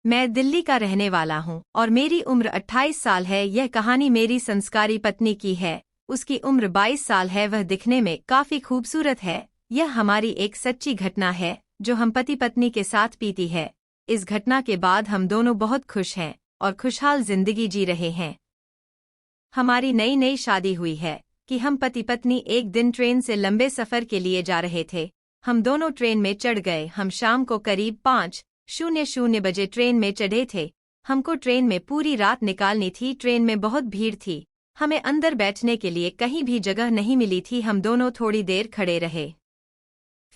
मैं दिल्ली का रहने वाला हूँ और मेरी उम्र 28 साल है। यह कहानी मेरी संस्कारी पत्नी की है। उसकी उम्र 22 साल है। वह दिखने में काफी खूबसूरत है। यह हमारी एक सच्ची घटना है जो हम पति पत्नी के साथ बीती है। इस घटना के बाद हम दोनों बहुत खुश हैं और खुशहाल जिंदगी जी रहे हैं। हमारी नई नई शादी हुई है कि हम पति पत्नी एक दिन ट्रेन से लंबे सफर के लिए जा रहे थे। हम दोनों ट्रेन में चढ़ गए। हम शाम को करीब 5:00 बजे ट्रेन में चढ़े थे। हमको ट्रेन में पूरी रात निकालनी थी। ट्रेन में बहुत भीड़ थी। हमें अंदर बैठने के लिए कहीं भी जगह नहीं मिली थी। हम दोनों थोड़ी देर खड़े रहे।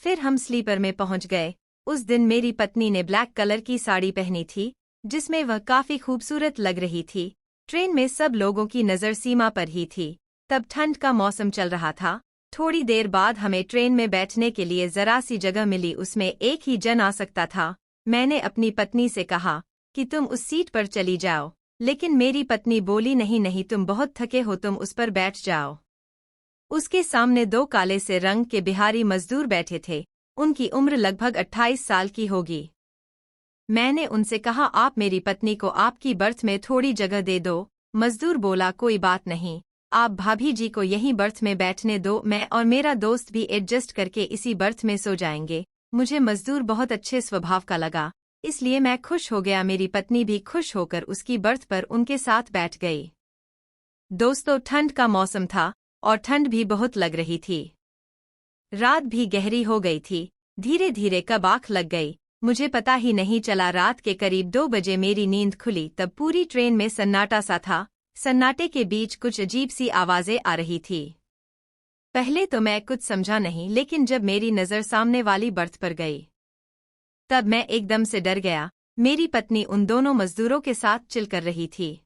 फिर हम स्लीपर में पहुंच गए। उस दिन मेरी पत्नी ने ब्लैक कलर की साड़ी पहनी थी जिसमें वह काफी खूबसूरत लग रही थी। ट्रेन में सब लोगों की नज़र सीमा पर ही थी। तब ठंड का मौसम चल रहा था। थोड़ी देर बाद हमें ट्रेन में बैठने के लिए जरा सी जगह मिली। उसमें एक ही जन आ सकता था। मैंने अपनी पत्नी से कहा कि तुम उस सीट पर चली जाओ, लेकिन मेरी पत्नी बोली नहीं नहीं, तुम बहुत थके हो, तुम उस पर बैठ जाओ। उसके सामने 2 काले से रंग के बिहारी मजदूर बैठे थे। उनकी उम्र लगभग 28 साल की होगी। मैंने उनसे कहा, आप मेरी पत्नी को आपकी बर्थ में थोड़ी जगह दे दो। मजदूर बोला, कोई बात नहीं, आप भाभी जी को यहीं बर्थ में बैठने दो, मैं और मेरा दोस्त भी एडजस्ट करके इसी बर्थ में सो जाएंगे। मुझे मजदूर बहुत अच्छे स्वभाव का लगा, इसलिए मैं खुश हो गया। मेरी पत्नी भी खुश होकर उसकी बर्थ पर उनके साथ बैठ गई। दोस्तों, ठंड का मौसम था और ठंड भी बहुत लग रही थी। रात भी गहरी हो गई थी। धीरे धीरे कब आँख लग गई मुझे पता ही नहीं चला। रात के करीब 2 बजे मेरी नींद खुली। तब पूरी ट्रेन में सन्नाटा सा था। सन्नाटे के बीच कुछ अजीब सी आवाजें आ रही थी। पहले तो मैं कुछ समझा नहीं, लेकिन जब मेरी नज़र सामने वाली बर्थ पर गई तब मैं एकदम से डर गया। मेरी पत्नी उन दोनों मजदूरों के साथ चिल कर रही थी।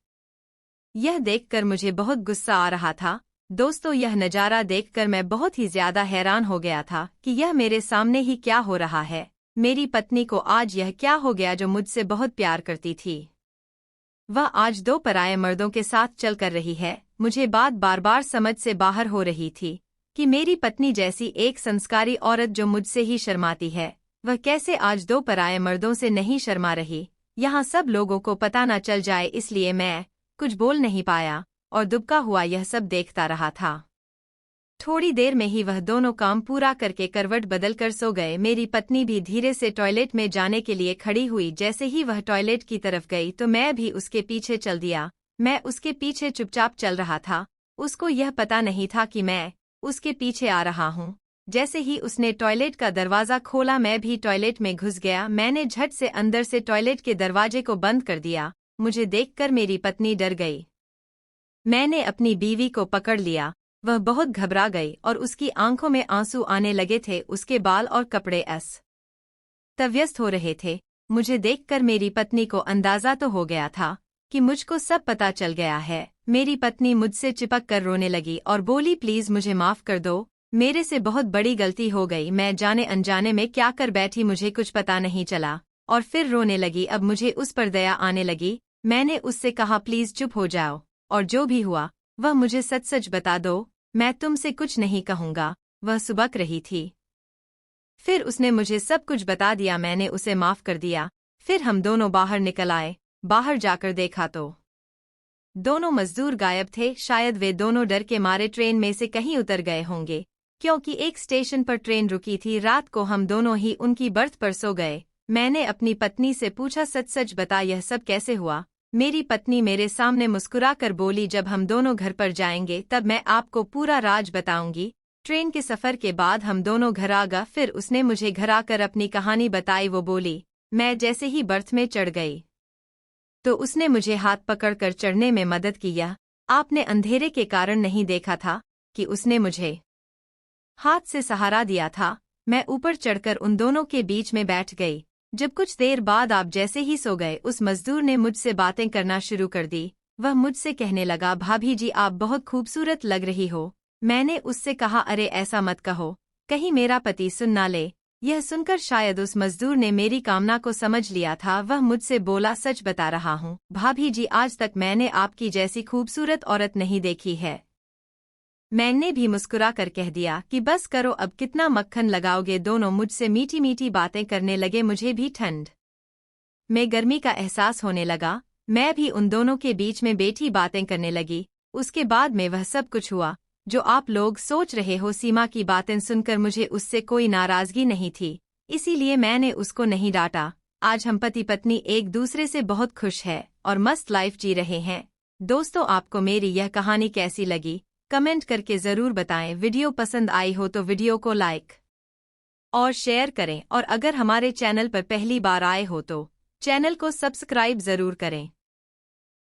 यह देखकर मुझे बहुत गुस्सा आ रहा था। दोस्तों, यह नज़ारा देखकर मैं बहुत ही ज्यादा हैरान हो गया था कि यह मेरे सामने ही क्या हो रहा है। मेरी पत्नी को आज यह क्या हो गया जो मुझसे बहुत प्यार करती थी, वह आज 2 पराये मर्दों के साथ चल कर रही है। मुझे बात बार बार समझ से बाहर हो रही थी कि मेरी पत्नी जैसी एक संस्कारी औरत जो मुझसे ही शर्माती है, वह कैसे आज 2 पराये मर्दों से नहीं शर्मा रही। यहाँ सब लोगों को पता न चल जाए, इसलिए मैं कुछ बोल नहीं पाया और दुबका हुआ यह सब देखता रहा था। थोड़ी देर में ही वह दोनों काम पूरा करके करवट बदल कर सो गए। मेरी पत्नी भी धीरे से टॉयलेट में जाने के लिए खड़ी हुई। जैसे ही वह टॉयलेट की तरफ गई तो मैं भी उसके पीछे चल दिया। मैं उसके पीछे चुपचाप चल रहा था। उसको यह पता नहीं था कि मैं उसके पीछे आ रहा हूँ। जैसे ही उसने टॉयलेट का दरवाज़ा खोला मैं भी टॉयलेट में घुस गया। मैंने झट से अंदर से टॉयलेट के दरवाजे को बंद कर दिया। मुझे देखकर मेरी पत्नी डर गई। मैंने अपनी बीवी को पकड़ लिया। वह बहुत घबरा गई और उसकी आंखों में आंसू आने लगे थे। उसके बाल और कपड़े अस्त-व्यस्त हो रहे थे। मुझे देखकर मेरी पत्नी को अंदाजा तो हो गया था कि मुझको सब पता चल गया है। मेरी पत्नी मुझसे चिपक कर रोने लगी और बोली, प्लीज मुझे माफ कर दो, मेरे से बहुत बड़ी गलती हो गई। मैं जाने अनजाने में क्या कर बैठी, मुझे कुछ पता नहीं चला। और फिर रोने लगी। अब मुझे उस पर दया आने लगी। मैंने उससे कहा, प्लीज चुप हो जाओ और जो भी हुआ वह मुझे सच सच बता दो, मैं तुमसे कुछ नहीं कहूँगा। वह सुबक रही थी। फिर उसने मुझे सब कुछ बता दिया। मैंने उसे माफ कर दिया। फिर हम दोनों बाहर निकल आए। बाहर जाकर देखा तो दोनों मजदूर गायब थे। शायद वे दोनों डर के मारे ट्रेन में से कहीं उतर गए होंगे, क्योंकि एक स्टेशन पर ट्रेन रुकी थी। रात को हम दोनों ही उनकी बर्थ पर सो गए। मैंने अपनी पत्नी से पूछा, सच सच बता, यह सब कैसे हुआ? मेरी पत्नी मेरे सामने मुस्कुरा कर बोली, जब हम दोनों घर पर जाएंगे तब मैं आपको पूरा राज बताऊंगी। ट्रेन के सफर के बाद हम दोनों घर आ गए। फिर उसने मुझे घर आकर अपनी कहानी बताई। वो बोली, मैं जैसे ही बर्थ में चढ़ गई तो उसने मुझे हाथ पकड़कर चढ़ने में मदद की। यह आपने अंधेरे के कारण नहीं देखा था कि उसने मुझे हाथ से सहारा दिया था। मैं ऊपर चढ़कर उन दोनों के बीच में बैठ गई। जब कुछ देर बाद आप जैसे ही सो गए, उस मजदूर ने मुझसे बातें करना शुरू कर दी। वह मुझसे कहने लगा, भाभी जी आप बहुत खूबसूरत लग रही हो। मैंने उससे कहा, अरे ऐसा मत कहो, कहीं मेरा पति सुन ना ले। यह सुनकर शायद उस मजदूर ने मेरी कामना को समझ लिया था। वह मुझसे बोला, सच बता रहा हूँ भाभी जी, आज तक मैंने आपकी जैसी खूबसूरत औरत नहीं देखी है। मैंने भी मुस्कुरा कर कह दिया कि बस करो, अब कितना मक्खन लगाओगे। दोनों मुझसे मीठी मीठी बातें करने लगे। मुझे भी ठंड मैं गर्मी का एहसास होने लगा। मैं भी उन दोनों के बीच में बैठी बातें करने लगी। उसके बाद में वह सब कुछ हुआ जो आप लोग सोच रहे हो। सीमा की बातें सुनकर मुझे उससे कोई नाराजगी नहीं थी, इसीलिए मैंने उसको नहीं डांटा। आज हम पति पत्नी एक दूसरे से बहुत खुश है और मस्त लाइफ जी रहे हैं। दोस्तों, आपको मेरी यह कहानी कैसी लगी कमेंट करके ज़रूर बताएं। वीडियो पसंद आई हो तो वीडियो को लाइक और शेयर करें, और अगर हमारे चैनल पर पहली बार आए हो तो चैनल को सब्सक्राइब ज़रूर करें।